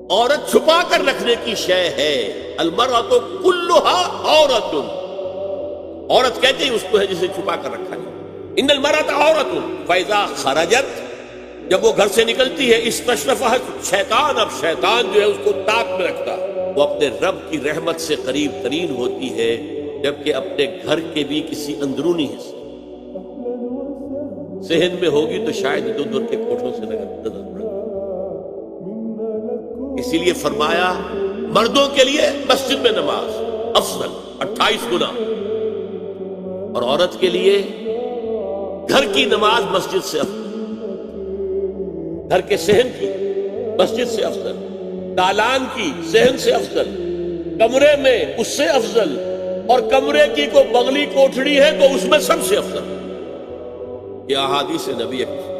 عورت چھپا کر رکھنے کی شے ہے. المرأۃ کلھا عورۃ، عورت کہتے ہی اس کو ہے جسے چھپا کر رکھا جائے. ان المرأۃ عورۃ فاذا خرجت، جب وہ گھر سے نکلتی ہے، استشرفھا شیطان، اب شیطان جو ہے اس کو طاق میں رکھتا، وہ اپنے رب کی رحمت سے قریب ترین ہوتی ہے، جبکہ اپنے گھر کے بھی کسی اندرونی حصے صحن میں ہوگی تو شاید ادھر ادھر کے کوٹھوں سے نظر پڑے. اسی لیے فرمایا مردوں کے لیے مسجد میں نماز افضل 28 گنا، اور عورت کے لیے گھر کی نماز مسجد سے افضل، گھر کے صحن کی مسجد سے افضل، دالان کی صحن سے افضل، کمرے میں اس سے افضل، اور کمرے کی کوئی بغلی کوٹھڑی ہے تو اس میں سب سے افضل. یہ احادیث نبی اکرم